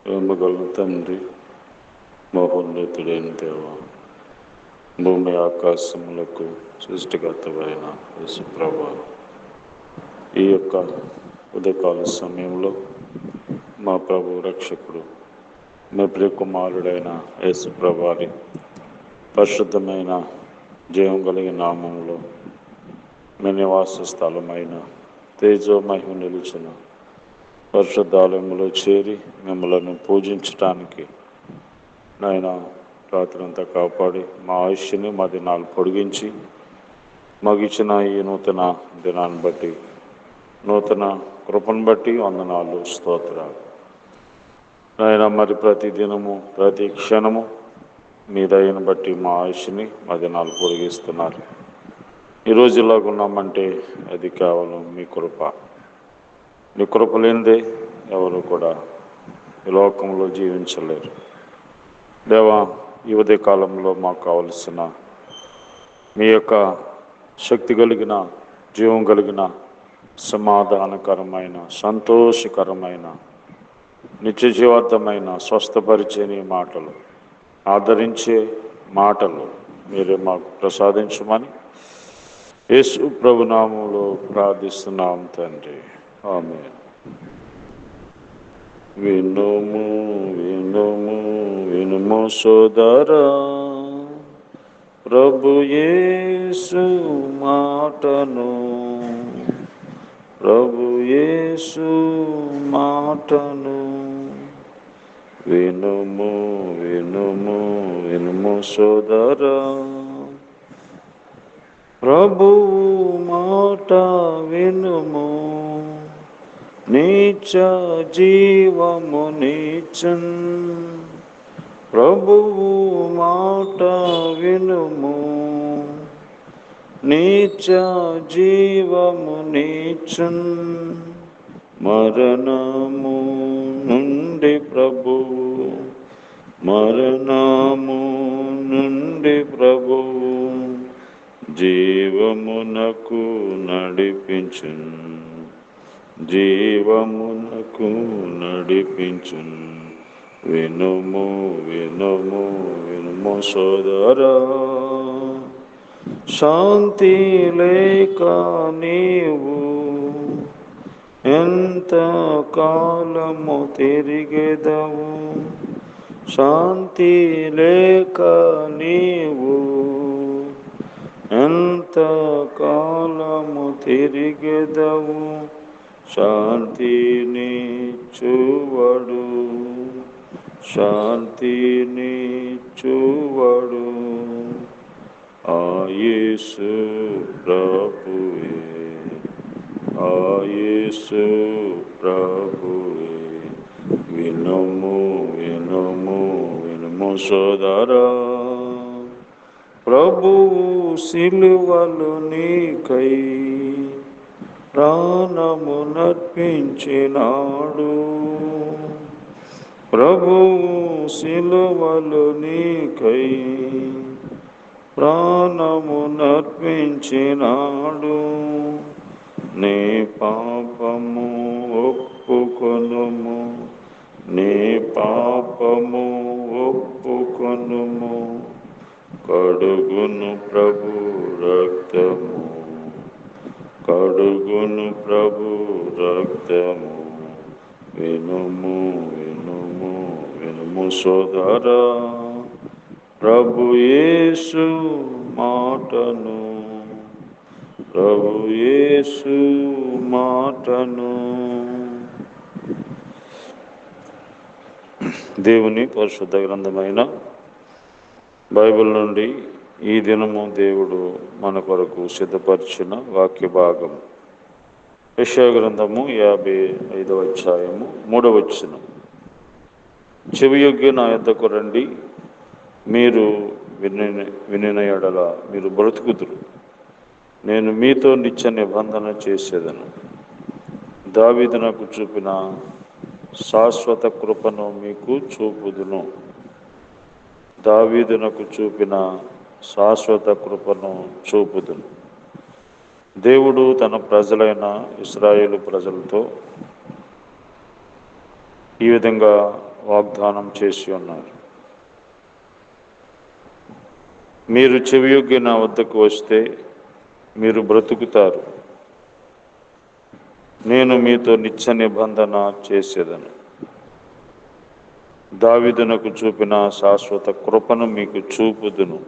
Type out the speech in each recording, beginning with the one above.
ప్రేమగల తండ్రి, మహోన్నతుడైన దేవ, భూమి ఆకాశములకు సృష్టికర్తవైన యేసు ప్రభువా, ఈ యొక్క ఉదయకాల సమయంలో మా ప్రభు రక్షకుడు, మా ప్రియ కుమారుడైన యేసు ప్రభువారి పరిశుద్ధమైన జీవం కలిగిన నామంలో మీ నివాస స్థలమైన తేజోమహిమ నిలిచిన పరిశుద్ధాలయంలో చేరి మిమ్మల్ని పూజించటానికి నాయన రాత్రంతా కాపాడి మా ఆయుష్ని మా దినాలు పొడిగించి మాకు ఇచ్చిన ఈ నూతన దినాన్ని బట్టి, నూతన కృపను బట్టి వందనాలు, స్తోత్రాలు. నాయన మరి ప్రతి దినము ప్రతి క్షణము మీ దయను బట్టి మా ఆయుష్ని మా దినాలు పొడిగిస్తున్నారు. ఈరోజు ఇలాగున్నామంటే అది కేవలం మీ కృప. మీ కృప లేనిదే ఎవరు కూడా ఈ లోకంలో జీవించలేరు. దేవా, ఈ ఉదయ కాలంలో మాకు కావలసిన మీ యొక్క శక్తి కలిగిన, జీవం కలిగిన, సమాధానకరమైన, సంతోషకరమైన, నిత్య జీవార్థమైన, స్వస్థపరిచే నీ మాటలు, ఆదరించే మాటలు మీరే మాకు ప్రసాదించమని యేసు ప్రభు నామములో ప్రార్థిస్తున్నాం తండ్రి, ఆమేన్. వినుము వినుము వినుము సోదరా, ప్రభు యేసు మాటను, ప్రభు యేసు మాటను. వినుము వినుము వినుము సోదరా, ప్రభు మాట వినుము, నీచ జీవము నీచన్. ప్రభువు మాట వినుము, నీచ జీవము నీచన్. మరణము నుండి ప్రభువు, మరణము నుండి ప్రభువు జీవమునకు నడిపించున్, జీవమునకు నడిపించున్. వినుము వినుము వినుము సోదరా, శాంతి లేక నీవు ఎంత కాలము తిరిగెదవు, శాంతి లేక నీవు ఎంత కాలము తిరిగెదవు. శాంతిని చూవడు, శాంతిని చూవడు ఆ యేసు ప్రభువే, ఆ యేసు ప్రభువే. వినుము వినుము వినుము సోదరా, ప్రభువు సిలువలో నీకై ప్రాణము నర్పించినాడు, ప్రభువు సిలువలో నీకై ప్రాణము నర్పించినాడు. నీ పాపము ఒప్పుకొనుము, నీ పాపము ఒప్పుకొనుము, కడుగును ప్రభు రక్తము, కడుగును ప్రభు రక్తము. వినుము వినుము వినుము సోదరా, ప్రభు యేసు మాటను, ప్రభు యేసు మాటను. దేవుని పరిశుద్ధ గ్రంథమైన బైబిల్ నుండి ఈ దినము దేవుడు మన కొరకు సిద్ధపరిచిన వాక్య భాగం యెషయా గ్రంథము 55వ అధ్యాయము 3వ వచనం. చెవియొగ్గి నా యొద్దకు రండి, మీరు వినిన ఎడల మీరు బ్రతుకుదురు, నేను మీతో నిత్య నిబంధన చేసేదను. దావీదు నాకు చూపిన శాశ్వత కృపను మీకు చూపుదును, దావీదు నాకు చూపిన శాశ్వత కృపను చూపుదును. దేవుడు తన ప్రజలైన ఇశ్రాయేలు ప్రజలతో ఈ విధంగా వాగ్దానం చేసి ఉన్నారు. మీరు చెవియొగ్గి నా వద్దకు వస్తే మీరు బ్రతుకుతారు, నేను మీతో నిత్య నిబంధన చేసేదను. దావీదునకు చూపిన శాశ్వత కృపను మీకు చూపుదును.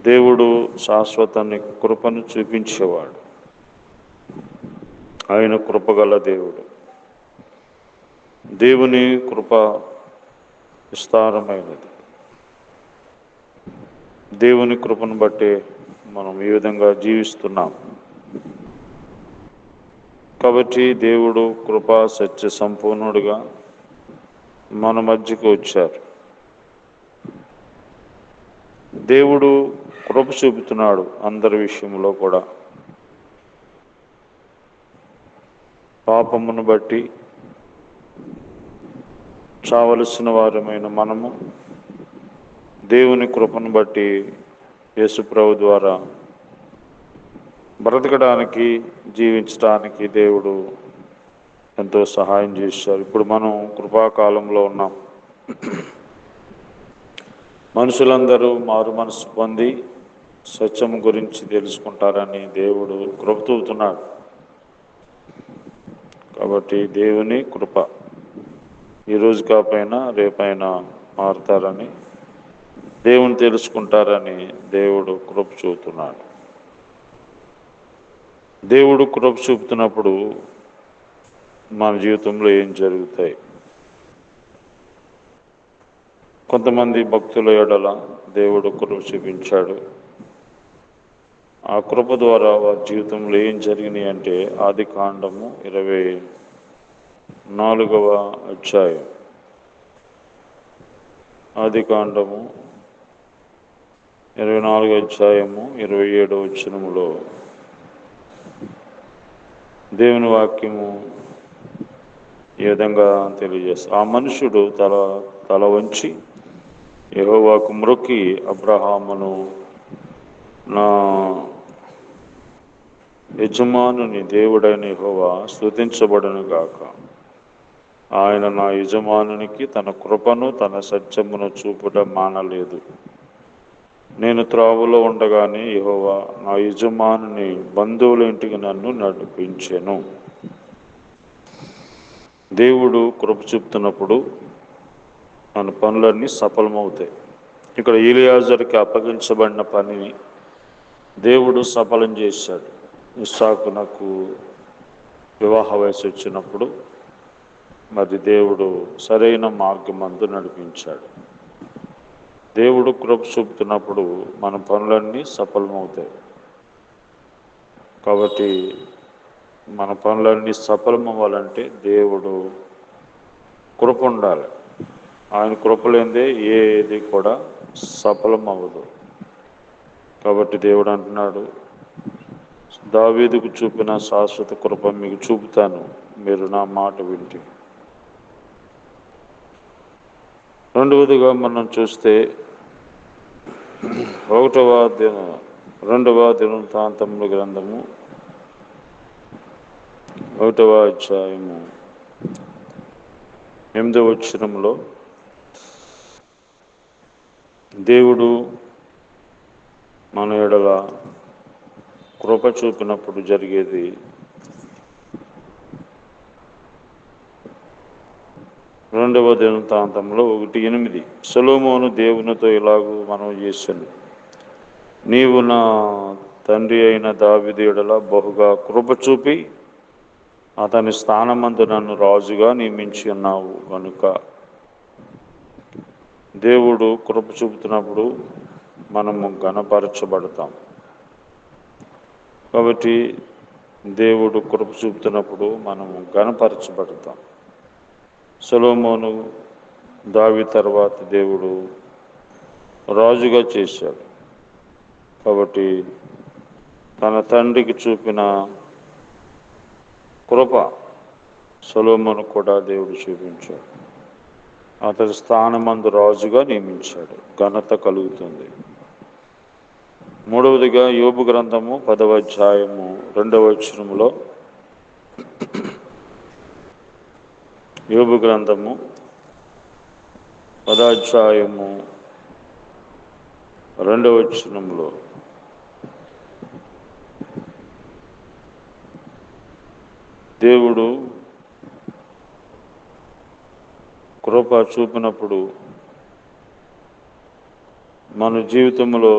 దేవుడు శాశ్వత కృపను చూపించేవాడు. ఆయన కృపగల దేవుడు. దేవుని కృప విస్తారమైనది. దేవుని కృపను బట్టి మనం ఈ విధంగా జీవిస్తున్నాం. కాబట్టి దేవుడు కృపా సత్య సంపూర్ణుడుగా మన మధ్యకు వచ్చారు. దేవుడు కృప చూపుతున్నాడు అందరి విషయంలో కూడా. పాపమును బట్టి చావలసిన వారమైన మనము దేవుని కృపను బట్టి యేసుప్రభు ద్వారా బ్రతకడానికి, జీవించడానికి దేవుడు ఎంతో సహాయం చేశారు. ఇప్పుడు మనం కృపాకాలంలో ఉన్నాం. మనుషులందరూ మారు మనసు పొంది సత్యం గురించి తెలుసుకుంటారని దేవుడు కృప చూపుతున్నాడు. కాబట్టి దేవుని కృప ఈరోజు కాకపోయినా రేపైనా మారుతారని, దేవుని తెలుసుకుంటారని దేవుడు కృప చూపుతున్నాడు. దేవుడు కృప చూపుతున్నప్పుడు మన జీవితంలో ఏం జరుగుతాయి? కొంతమంది భక్తుల ఎడల దేవుడు కృప చూపించాడు. ఆ కృప ద్వారా వారి జీవితంలో ఏం జరిగినాయి అంటే ఆదికాండము 24వ అధ్యాయం. ఆదికాండము 24వ అధ్యాయము 27వ వచనములో దేవుని వాక్యము ఈ విధంగా తెలియజేస్తుంది. ఆ మనుషుడు తల వంచి యెహోవాకు మ్రొక్కి, అబ్రహామును, నా యజమానుని దేవుడైన యెహోవా స్తుతించబడును గాక. ఆయన నా యజమానునికి తన కృపను తన సత్యమును చూపుట మానలేదు. నేను త్రోవలో ఉండగానే యెహోవా నా యజమానుని బంధువుల ఇంటికి నన్ను నడిపించెను. దేవుడు కృప చూపుతున్నప్పుడు మన పనులన్నీ సఫలమవుతాయి. ఇక్కడ ఎలియాజరుకి అప్పగించబడిన పనిని దేవుడు సఫలం చేశాడు. ఇస్సాకునకు వివాహ వయసు వచ్చినప్పుడు మరి దేవుడు సరైన మార్గమందు నడిపించాడు. దేవుడు కృప చూపుతున్నప్పుడు మన పనులన్నీ సఫలమవుతాయి. కాబట్టి మన పనులన్నీ సఫలమవ్వాలంటే దేవుడు కృప ఉండాలి. ఆయన కృప లేనిదే ఏది కూడా సఫలం అవ్వదు. కాబట్టి దేవుడు అంటున్నాడు, దావీదుకు చూపిన శాశ్వత కృప మీకు చూపుతాను, మీరు నా మాట వింటే. రెండవదిగా మనం చూస్తే 2వ దినవృత్తాంతముల గ్రంథము 1వ అధ్యాయము 8వ వచనములో దేవుడు మన ఎడల కృప చూపినప్పుడు జరిగేది 2వ దినవృత్తాంతంలో 1:8 సొలొమోను దేవునితో ఇలాగూ మనవి చేశాను, నీవు నా తండ్రి అయిన దావీదు ఎడల బహుగా కృప చూపి అతని స్థానమందు నన్ను రాజుగా నియమించి ఉన్నావు కనుక. దేవుడు కృప చూపుతున్నప్పుడు మనము ఘనపరచబడతాం. కాబట్టి దేవుడు కృప చూపుతున్నప్పుడు మనము ఘనపరచబడతాం. సొలొమోను దావీదు తర్వాత దేవుడు రాజుగా చేశాడు. కాబట్టి తన తండ్రికి చూపిన కృప సొలొమోను కూడా దేవుడు చూపించాడు. అతని స్థానమందు రాజుగా నియమించాడు. ఘనత కలుగుతుంది. మూడవదిగా యోబు గ్రంథము 10వ అధ్యాయము 2వ వచనములో యోబు గ్రంథము 10వ అధ్యాయము 2వ వచనంలో దేవుడు కృప చూపినప్పుడు మన జీవితంలో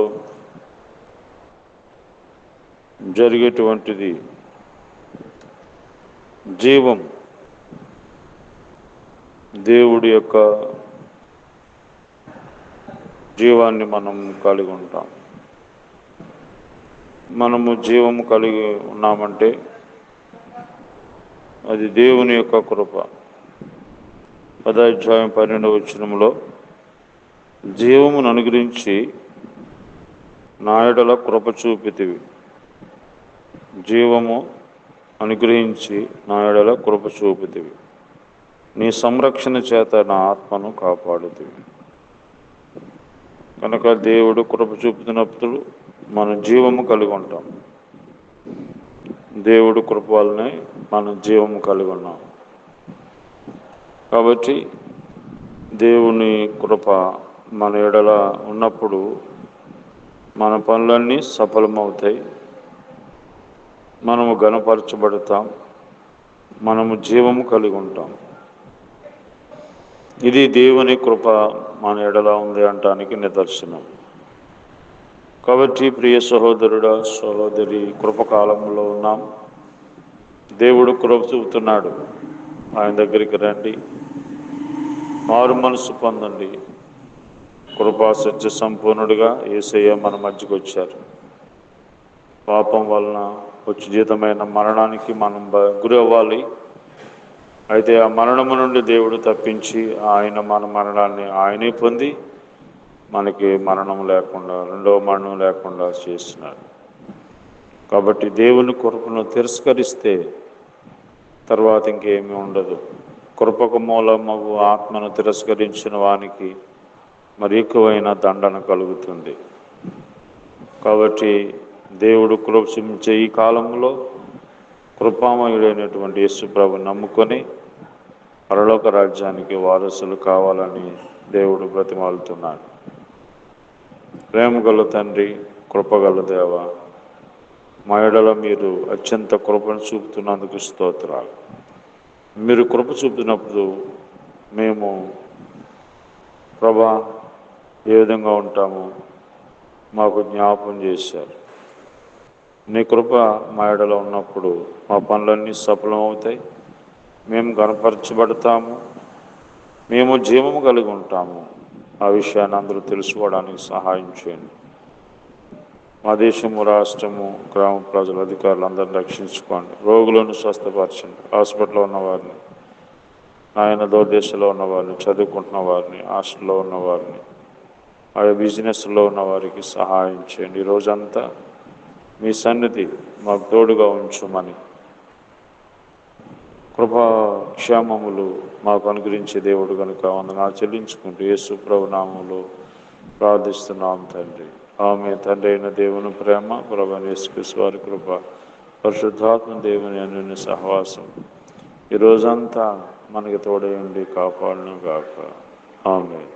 జరిగేటువంటిది జీవం, దేవుడి యొక్క జీవాన్ని మనం కలిగి ఉంటాం. మనము జీవము కలిగి ఉన్నామంటే అది దేవుని యొక్క కృప. 10వ అధ్యాయం 12వ వచనంలో జీవమును అనుగ్రహించి నా యెడల కృప చూపితివి. జీవము అనుగ్రహించి నా యెడల కృప చూపితివి. నీ సంరక్షణ చేత నా ఆత్మను కాపాడుతివి. కనుక దేవుడు కృప చూపుతున్నప్పుడు మనం జీవము కలిగి ఉంటాం. దేవుడు కృప వల్లనే మనం జీవము కలిగి ఉన్నాం. కాబట్టి దేవుని కృప మన యెడల ఉన్నప్పుడు మన పనులన్నీ సఫలమవుతాయి. మనము ఘనపరచబడతాం. మనము జీవము కలిగి ఉంటాం. ఇది దేవుని కృప మన యెడల ఉంది అనటానికి నిదర్శనం. కాబట్టి ప్రియ సహోదరుడా, సహోదరి, కృపకాలంలో ఉన్నాం. దేవుడు కృప చూపుతున్నాడు. ఆయన దగ్గరికి రండి, మారు మనసు పొందండి. కృపా సత్య సంపూర్ణుడిగా యేసయ్య మన మధ్యకు వచ్చారు. పాపం వలన వచ్చి జీతమైన మరణానికి మనం గురి అవ్వాలి. అయితే ఆ మరణము నుండి దేవుడు తప్పించి ఆయన మన మరణాన్ని ఆయనే పొంది మనకి మరణం లేకుండా, రెండవ మరణం లేకుండా చేస్తున్నాడు. కాబట్టి దేవుని కృపను తిరస్కరిస్తే తర్వాత ఇంకేమీ ఉండదు. కృపకు మూలమగు ఆత్మను తిరస్కరించిన వానికి మరి ఎక్కువైన దండన కలుగుతుంది. కాబట్టి దేవుడు కృప చూపించే ఈ కాలంలో కృపామయుడైనటువంటి యేసు ప్రభువుని నమ్ముకొని పరలోక రాజ్యానికి వారసులు కావాలని దేవుడు బ్రతిమాలుతున్నాడు. ప్రేమగల తండ్రి, కృపగల దేవ, మా యెడల మీరు అత్యంత కృపను చూపుతున్నందుకు స్తోత్రాలు. మీరు కృప చూపినప్పుడు మేము ప్రభా ఏ విధంగా ఉంటామో మాకు జ్ఞాపకం చేశారు. నీ కృప మా యెడల ఉన్నప్పుడు మా పనులన్నీ సఫలమవుతాయి. మేము గణపరచబడతాము. మేము జీవము కలిగి ఉంటాము. ఆ విషయాన్ని అందరూ తెలుసుకోవడానికి సహాయం చేయండి. మా దేశము, రాష్ట్రము, గ్రామ ప్రజలు, అధికారులు అందరిని రక్షించుకోండి. రోగులను స్వస్థపరచండి. హాస్పిటల్లో ఉన్నవారిని, ఆయన దూరదేశంలో ఉన్నవారిని, చదువుకుంటున్న వారిని, హాస్టల్లో ఉన్నవారిని, ఆయా బిజినెస్లో ఉన్న వారికి సహాయం చేయండి. ఈ రోజంతా మీ సన్నిధి మాకు తోడుగా ఉంచుమని, కృపా క్షేమములు మాకు అనుగ్రహించే దేవుడు కనుక వందనాలు చెల్లించుకుంటూ యేసు ప్రభు నామములో ప్రార్థిస్తున్నాం తండ్రి. ఆమె తండ్రి అయిన దేవుని ప్రేమ, ప్రభువైన యేసుక్రీస్తు వారి కృప, పరిశుద్ధాత్మ దేవుని అన్యోన్య సహవాసం ఈ రోజంతా మనకి తోడై ఉండి కాపాడును గాక. ఆమేన్.